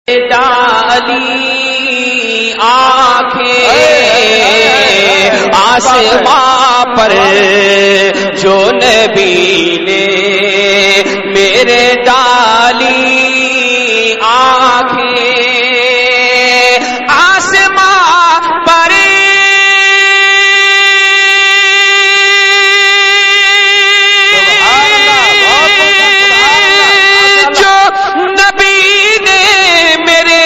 ڈالی آنکھیں آسماں پر جو نبی نے میرے ڈالی آنکھیں آسماں پر جو نبی نے میرے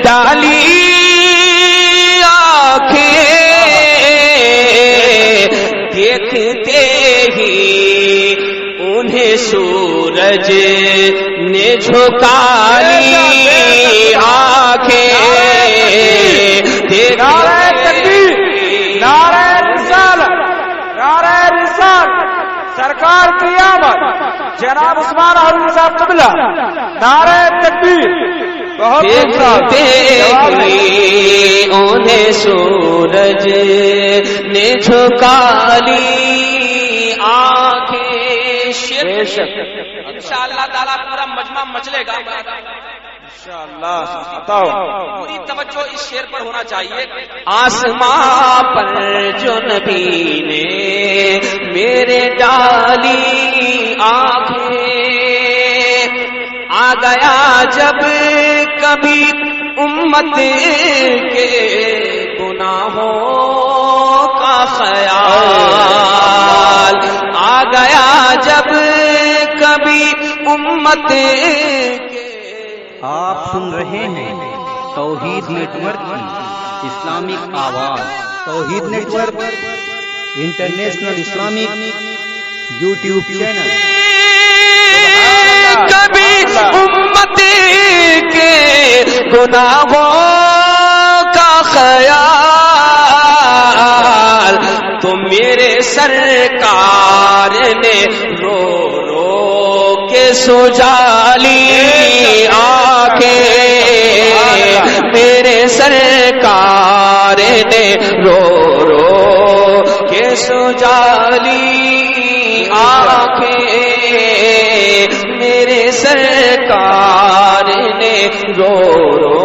ڈالی آنکھیں دیکھتے ہی انہیں سورج نے جھکا لی آنکھیں نعرہ تکبیر، نعرہ رسالت، نعرہ رسالت، سرکار کی آمد، جناب عثمان ہارون صاحب قبلہ، نعرہ تکبیر۔ بہت دیکھتے ہی انہیں سورج نے جھکا لی آنکھیں۔ انشاءاللہ تعالیٰ پورا مجمع مچلے گا انشاءاللہ۔ پوری توجہ اس شعر پر ہونا چاہیے۔ آسماں پر جو نبی نے میرے ڈالی آنکھیں آ گیا جب کبھی امت کے گناہوں کا خیال آ گیا جب کبھی امت کے۔ آپ سن رہے ہیں توحید نیٹ ورک کی اسلامک آواز۔ Tawheed network international Islamic YouTube channel. کبھی امت کے گناہوں کا خیال تو میرے سرکار نے رو رو کے سجالی آنکھیں میرے سرکار نے رو رو کے سجالی آنکھیں میرے سرکار نے رو رو۔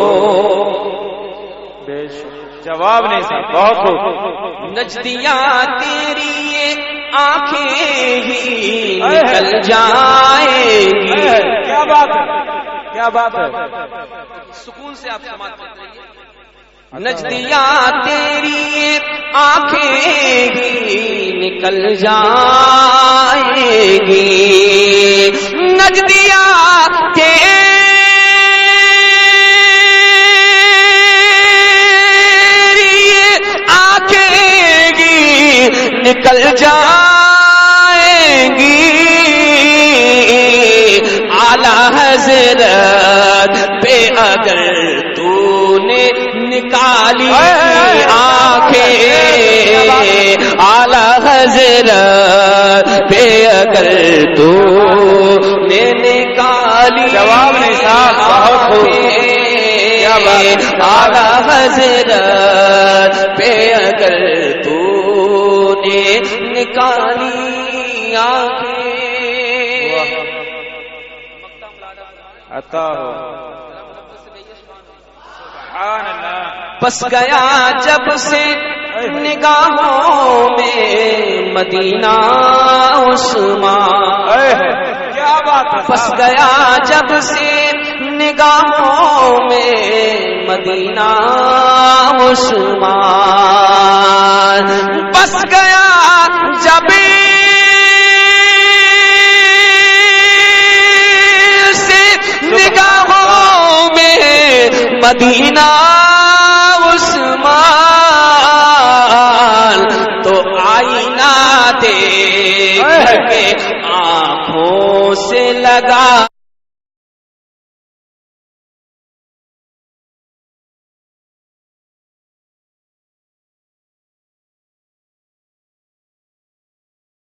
جواب نہیں صاحب، بہت خوب۔ نجدیاں تیری یہ آنکھیں ہی نکل جائیں گی۔ کیا بات ہے، کیا بات ہے۔ سکون سے آپ سماعت کرتے رہیے۔ نجدیاں تیری یہ آنکھیں ہی نکل جائیں گی۔ نجدیاں تیری نکل جائیں گی۔ اعلیٰ حضرت پہ اگر تو نے نکالی آنکھیں اعلیٰ حضرت پہ اگر تو نے نکالی جواب نہیں صاحب، بہت خوب۔ اعلیٰ حضرت پہ اگر تو نکالی آنکھیں عطا ہو۔ سبحان اللہ۔ بس گیا جب سے نگاہوں میں مدینہ عثمان۔ کیا بات ہے۔ بس گیا جب سے نگاہوں میں مدینہ عثمان۔ بس گیا جب سے نگاہوں میں مدینہ عثمان تو آئینہ دیکھ کے آنکھوں سے لگا